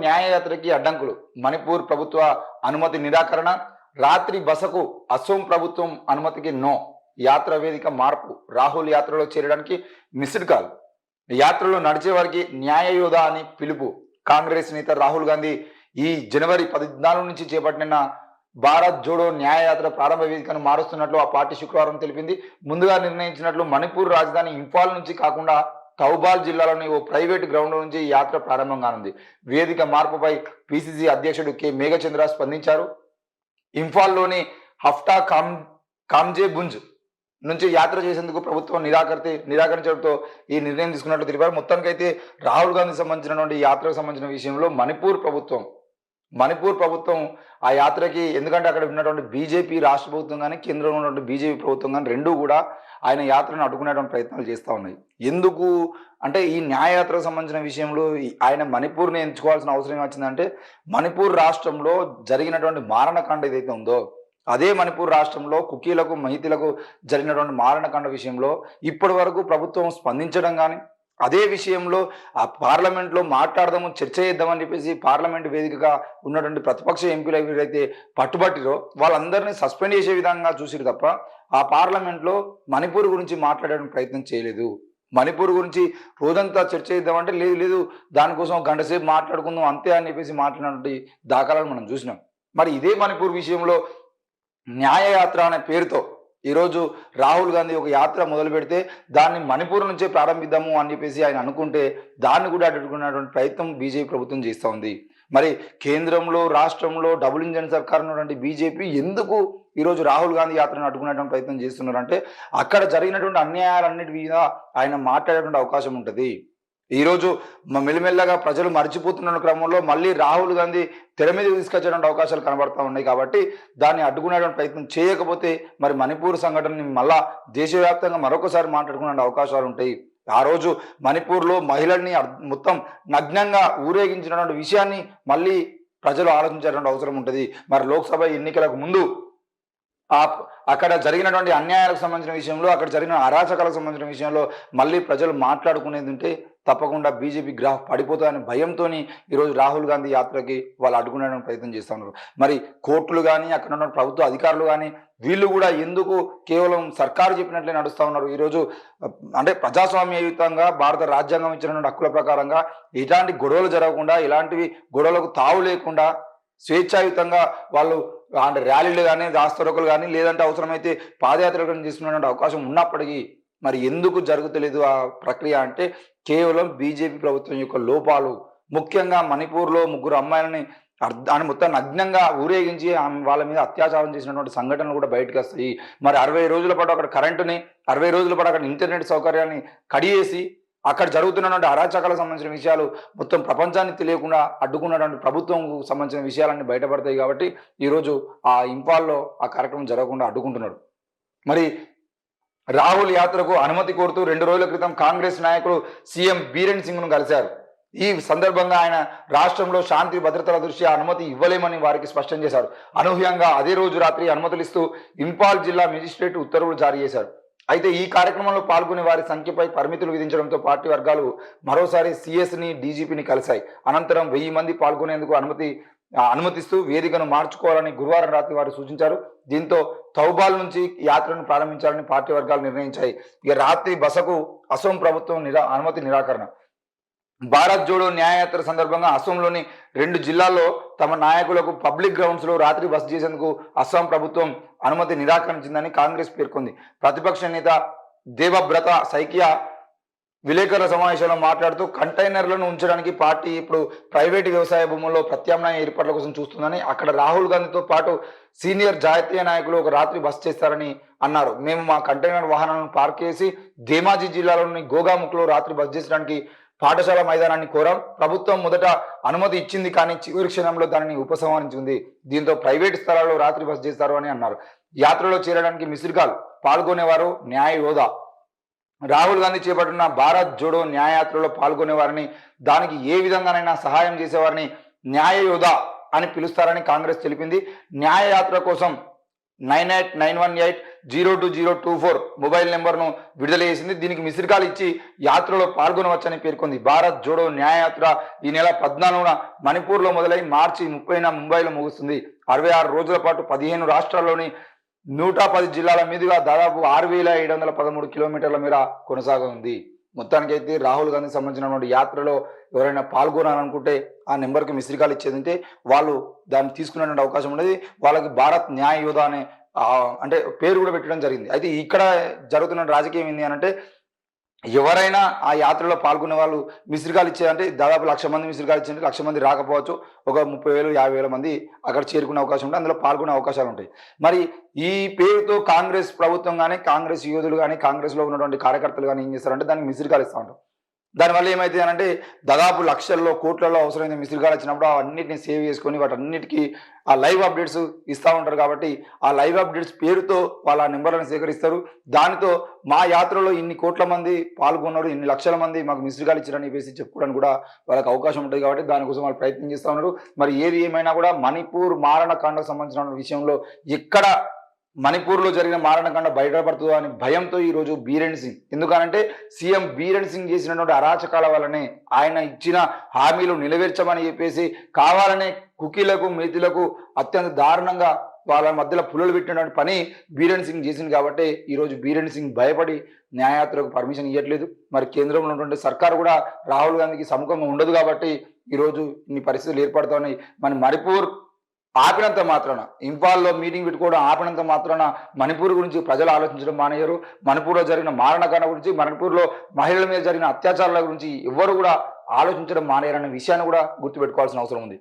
న్యాయయాత్రకి అడ్డంకులు, మణిపూర్ ప్రభుత్వ అనుమతి నిరాకరణ, రాత్రి బసకు అసోం ప్రభుత్వం అనుమతికి నో, యాత్ర వేదిక మార్పు, రాహుల్ యాత్రలో చేరడానికి మిస్డ్ కాల్, యాత్రలో నడిచే వారికి న్యాయయోధ అని పిలుపు. కాంగ్రెస్ నేత రాహుల్ గాంధీ ఈ జనవరి 14 నుంచి చేపట్టిన భారత్ జోడో న్యాయయాత్ర ప్రారంభ వేదికను మారుస్తున్నట్లు ఆ పార్టీ శుక్రవారం తెలిపింది. ముందుగా నిర్ణయించినట్లు మణిపూర్ రాజధాని ఇంఫాల్ నుంచి కాకుండా థౌబాల్ జిల్లాలోని ఓ ప్రైవేట్ గ్రౌండ్ నుంచి ఈ యాత్ర ప్రారంభం కానుంది. వేదిక మార్పుపై పిసిసి అధ్యక్షుడు కె మేఘచంద్ర స్పందించారు. ఇంఫాల్లోని హఫ్తా కామ్జేబుంజ్ నుంచి యాత్ర చేసేందుకు ప్రభుత్వం నిరాకరించడంతో ఈ నిర్ణయం తీసుకున్నట్లు తెలిపారు. మొత్తానికైతే రాహుల్ గాంధీ సంబంధించినటువంటి యాత్రకు సంబంధించిన విషయంలో మణిపూర్ ప్రభుత్వం ఆ యాత్రకి, ఎందుకంటే అక్కడ ఉన్నటువంటి బీజేపీ రాష్ట్ర ప్రభుత్వం కానీ కేంద్రంలో ఉన్నటువంటి బీజేపీ ప్రభుత్వం కానీ రెండూ కూడా ఆయన యాత్రను అడ్డుకునేటువంటి ప్రయత్నాలు చేస్తూ ఉన్నాయి. ఎందుకు అంటే ఈ న్యాయయాత్రకు సంబంధించిన విషయంలో ఆయన మణిపూర్ని ఎంచుకోవాల్సిన అవసరం వచ్చిందంటే, మణిపూర్ రాష్ట్రంలో జరిగినటువంటి మారణకాండ ఏదైతే ఉందో అదే మణిపూర్ రాష్ట్రంలో కుకీలకు మహితీలకు జరిగినటువంటి మారణకాండ విషయంలో ఇప్పటి వరకు ప్రభుత్వం స్పందించడం కానీ, అదే విషయంలో ఆ పార్లమెంట్లో మాట్లాడదాము, చర్చ చేద్దామని చెప్పేసి పార్లమెంట్ వేదికగా ఉన్నటువంటి ప్రతిపక్ష ఎంపీలు ఎవరైతే పట్టుబట్టిరో వాళ్ళందరినీ సస్పెండ్ చేసే విధంగా చూసిరు తప్ప ఆ పార్లమెంట్లో మణిపూర్ గురించి మాట్లాడడానికి ప్రయత్నం చేయలేదు. మణిపూర్ గురించి రోజంతా చర్చ చేద్దామంటే లేదు దానికోసం గంట సేపు మాట్లాడుకుందాం అంతే అని చెప్పేసి మాట్లాడినటువంటి దాఖలాలు మనం చూసినాం. మరి ఇదే మణిపూర్ విషయంలో న్యాయయాత్ర అనే పేరుతో ఈరోజు రాహుల్ గాంధీ ఒక యాత్ర మొదలు పెడితే దాన్ని మణిపూర్ నుంచే ప్రారంభిద్దాము అని చెప్పేసి ఆయన అనుకుంటే దాన్ని కూడా అడ్డుకున్నటువంటి ప్రయత్నం బీజేపీ ప్రభుత్వం చేస్తూ ఉంది. మరి కేంద్రంలో రాష్ట్రంలో డబుల్ ఇంజన్ సర్కార్ ఉన్నటువంటి బీజేపీ ఎందుకు ఈరోజు రాహుల్ గాంధీ యాత్రను అడ్డుకునేటువంటి ప్రయత్నం చేస్తున్నారంటే, అక్కడ జరిగినటువంటి అన్యాయాలన్నిటి మీద ఆయన మాట్లాడేటువంటి అవకాశం ఉంటుంది. ఈరోజు మెల్లిమెల్లగా ప్రజలు మర్చిపోతున్న క్రమంలో మళ్ళీ రాహుల్ గాంధీ తెర మీద తీసుకొచ్చేటువంటి అవకాశాలు కనబడతా ఉన్నాయి. కాబట్టి దాన్ని అడ్డుకునేటువంటి ప్రయత్నం చేయకపోతే మరి మణిపూర్ సంఘటనని మళ్ళా దేశవ్యాప్తంగా మరొకసారి మాట్లాడుకునే అవకాశాలు ఉంటాయి. ఆ రోజు మణిపూర్లో మహిళల్ని మొత్తం నగ్నంగా ఊరేగించినటువంటి విషయాన్ని మళ్ళీ ప్రజలు ఆలోచించేటువంటి అవసరం ఉంటుంది. మరి లోక్సభ ఎన్నికలకు ముందు అక్కడ జరిగినటువంటి అన్యాయాలకు సంబంధించిన విషయంలో, అక్కడ జరిగిన అరాచకాలకు సంబంధించిన విషయంలో మళ్ళీ ప్రజలు మాట్లాడుకునేది ఉంటే తప్పకుండా బీజేపీ గ్రాఫ్ పడిపోతుందనే భయంతో ఈరోజు రాహుల్ గాంధీ యాత్రకి వాళ్ళు అడ్డుకునేటువంటి ప్రయత్నం చేస్తూ ఉన్నారు. మరి కోర్టులు కానీ అక్కడ ఉన్న ప్రభుత్వ అధికారులు కానీ వీళ్ళు కూడా ఎందుకు కేవలం సర్కారు చెప్పినట్లే నడుస్తూ ఉన్నారు? ఈరోజు అంటే ప్రజాస్వామ్యయుతంగా భారత రాజ్యాంగం ఇచ్చినటువంటి హక్కుల ప్రకారంగా ఇలాంటి గొడవలు జరగకుండా, ఇలాంటివి గొడవలకు తావు లేకుండా స్వేచ్ఛాయుతంగా వాళ్ళు అంటే ర్యాలీలు కానీ, రాస్తారోకలు కానీ, లేదంటే అవసరమైతే పాదయాత్రలు కానీ తీసుకునేటువంటి అవకాశం ఉన్నప్పటికీ మరి ఎందుకు జరుగుతలేదు ఆ ప్రక్రియ అంటే కేవలం బీజేపీ ప్రభుత్వం యొక్క లోపాలు. ముఖ్యంగా మణిపూర్లో 3 అమ్మాయిలని మొత్తం నగ్నంగా ఊరేగించి వాళ్ళ మీద అత్యాచారం చేసినటువంటి సంఘటనలు కూడా బయటకు వస్తాయి. మరి 60 రోజుల పాటు అక్కడ కరెంటుని, 60 రోజుల పాటు అక్కడ ఇంటర్నెట్ సౌకర్యాన్ని కడియేసి అక్కడ జరుగుతున్నటువంటి అరాచకాలకు సంబంధించిన విషయాలు మొత్తం ప్రపంచానికి తెలియకుండా అడ్డుకున్నటువంటి ప్రభుత్వంకు సంబంధించిన విషయాలన్నీ బయటపడతాయి. కాబట్టి ఈరోజు ఆ ఇంఫాల్లో ఆ కార్యక్రమం జరగకుండా అడ్డుకుంటున్నారు. మరి రాహుల్ యాత్రకు అనుమతి కోరుతూ 2 రోజుల క్రితం కాంగ్రెస్ నాయకులు సీఎం బీరేన్ సింగ్ను కలిశారు. ఈ సందర్భంగా ఆయన రాష్ట్రంలో శాంతి భద్రతల దృష్ట్యా అనుమతి ఇవ్వలేమని వారికి స్పష్టం చేశారు. అనూహ్యంగా అదే రోజు రాత్రి అనుమతులు ఇస్తూ ఇంఫాల్ జిల్లా మెజిస్ట్రేట్ ఉత్తర్వులు జారీ చేశారు. అయితే ఈ కార్యక్రమంలో పాల్గొనే వారి సంఖ్యపై పరిమితులు విధించడంతో పార్టీ వర్గాలు మరోసారి సిఎస్ని, డీజీపీని కలిశాయి. అనంతరం 1000 మంది పాల్గొనేందుకు అనుమతిస్తూ వేదికను మార్చుకోవాలని గురువారం రాత్రి వారు సూచించారు. దీంతో థౌబాల్ నుంచి యాత్రను ప్రారంభించాలని పార్టీ వర్గాలు నిర్ణయించాయి. ఇక రాత్రి బసకు అసోం ప్రభుత్వం అనుమతి నిరాకరణ. భారత్ జోడో న్యాయయాత్ర సందర్భంగా అసోంలోని 2 జిల్లాల్లో తమ నాయకులకు పబ్లిక్ గ్రౌండ్స్లో రాత్రి బస చేసేందుకు అస్సాం ప్రభుత్వం అనుమతి నిరాకరించిందని కాంగ్రెస్ పేర్కొంది. ప్రతిపక్ష నేత దేవబ్రత సైకియా విలేకరుల సమావేశంలో మాట్లాడుతూ కంటైనర్లను ఉంచడానికి పార్టీ ఇప్పుడు ప్రైవేటు వ్యవసాయ భూముల్లో ప్రత్యామ్నాయ ఏర్పాట్ల కోసం చూస్తుందని, అక్కడ రాహుల్ గాంధీతో పాటు సీనియర్ జాతీయ నాయకులు ఒక రాత్రి బస చేస్తారని అన్నారు. మేము మా కంటైనర్ వాహనాలను పార్క్ చేసి ధేమాజీ జిల్లాలోని గోగాముఖ్లో రాత్రి బస చేసడానికి పాఠశాల మైదానాన్ని కోరాం. ప్రభుత్వం మొదట అనుమతి ఇచ్చింది, కానీ చివరి క్షణంలో దానిని ఉపసంహరించింది. దీంతో ప్రైవేటు స్థలాల్లో రాత్రి బస చేస్తారు అని అన్నారు. యాత్రలో చేరడానికి మిస్డ్ కాల్, పాల్గొనేవారు న్యాయ హోదా. రాహుల్ గాంధీ చేపట్టిన భారత్ జోడో న్యాయయాత్రలో పాల్గొనేవారిని, దానికి ఏ విధంగానైనా సహాయం చేసేవారిని న్యాయ యోధ అని పిలుస్తారని కాంగ్రెస్ తెలిపింది. న్యాయయాత్ర కోసం 9891802024 మొబైల్ నెంబర్ను విడుదల చేసింది. దీనికి మిస్డ్ కాల్ ఇచ్చి యాత్రలో పాల్గొనవచ్చని పేర్కొంది. భారత్ జోడో న్యాయయాత్ర ఈ నెల 14న మణిపూర్లో మొదలై మార్చి 30న ముంబైలో ముగుస్తుంది. 66 రోజుల పాటు 15 రాష్ట్రాల్లోని 110 జిల్లాల మీదుగా దాదాపు 6713 కిలోమీటర్ల మేర కొనసాగనుంది. మొత్తానికైతే రాహుల్ గాంధీకి సంబంధించినటువంటి యాత్రలో ఎవరైనా పాల్గొనాలనుకుంటే ఆ నెంబర్కి మిస్డ్ కాల్ ఇచ్చేదంటే వాళ్ళు దాన్ని తీసుకునేటువంటి అవకాశం ఉండేది. వాళ్ళకి భారత్ న్యాయ యోధ అనే అంటే పేరు కూడా పెట్టడం జరిగింది. అయితే ఇక్కడ జరుగుతున్న రాజకీయం ఏంటి అని అంటే ఎవరైనా ఆ యాత్రలో పాల్గొనే వాళ్ళు మిస్డ్ కాల్ ఇచ్చేదంటే దాదాపు 1,00,000 మంది మిస్డ్ కాల్ ఇచ్చేందుకు 1,00,000 మంది రాకపోవచ్చు. ఒక 30,000 50,000 మంది అక్కడ చేరుకునే అవకాశం ఉంటుంది. అందులో పాల్గొనే అవకాశాలు ఉంటాయి. మరి ఈ పేరుతో కాంగ్రెస్ ప్రభుత్వం కానీ కాంగ్రెస్ యోధులు కానీ కాంగ్రెస్లో ఉన్నటువంటి కార్యకర్తలు కానీ ఏం చేస్తారంటే దానికి మిస్డ్ కాల్ ఇస్తూ ఉంటారు. దానివల్ల ఏమైతే అంటే దాదాపు లక్షల్లో కోట్లలో అవసరమైన మిస్డ్ కాల్ వచ్చినప్పుడు అవన్నిటిని సేవ్ చేసుకొని వాటన్నిటికీ ఆ లైవ్ అప్డేట్స్ ఇస్తూ ఉంటారు. కాబట్టి ఆ లైవ్ అప్డేట్స్ పేరుతో వాళ్ళ నెంబర్లను సేకరిస్తారు. దానితో మా యాత్రలో ఇన్ని కోట్ల మంది పాల్గొన్నారు, ఇన్ని లక్షల మంది మాకు మిస్డ్ కాల్ ఇచ్చారని చెప్పేసి చెప్పుకోవడానికి కూడా వాళ్ళకి అవకాశం ఉంటుంది. కాబట్టి దానికోసం వాళ్ళు ప్రయత్నం చేస్తూ ఉన్నారు. మరి ఏది ఏమైనా కూడా మణిపూర్ మారణకాండకు సంబంధించిన విషయంలో ఎక్కడ మణిపూర్లో జరిగిన మారణకాండ బయటపడుతుందో అని భయంతో ఈరోజు బీరేన్ సింగ్, ఎందుకనంటే సీఎం బీరేన్ సింగ్ చేసినటువంటి అరాచకాల వల్లనే ఆయన ఇచ్చిన హామీలు నెరవేర్చమని చెప్పేసి కావాలనే కుకీలకు మేతులకు అత్యంత దారుణంగా వాళ్ళ మధ్యలో పుల్లలు పెట్టినటువంటి పని బీరేన్ సింగ్ చేసింది. కాబట్టి ఈరోజు బీరేన్ సింగ్ భయపడి న్యాయయాత్రకు పర్మిషన్ ఇవ్వట్లేదు. మరి కేంద్రంలో ఉన్నటువంటి సర్కారు కూడా రాహుల్ గాంధీకి సముఖంగా ఉండదు. కాబట్టి ఈరోజు ఇన్ని పరిస్థితులు ఏర్పడుతూ ఉన్నాయి. మన మణిపూర్ ఆపినంత మాత్రాన, ఇంఫాల్లో మీటింగ్ పెట్టుకోవడం ఆపినంత మాత్రాన మణిపూర్ గురించి ప్రజలు ఆలోచించడం మానేయరు. మణిపూర్లో జరిగిన మారణకాండ గురించి, మణిపూర్లో మహిళల మీద జరిగిన అత్యాచారాల గురించి ఎవరు కూడా ఆలోచించడం మానేయరన్న విషయాన్ని కూడా గుర్తుపెట్టుకోవాల్సిన అవసరం ఉంది.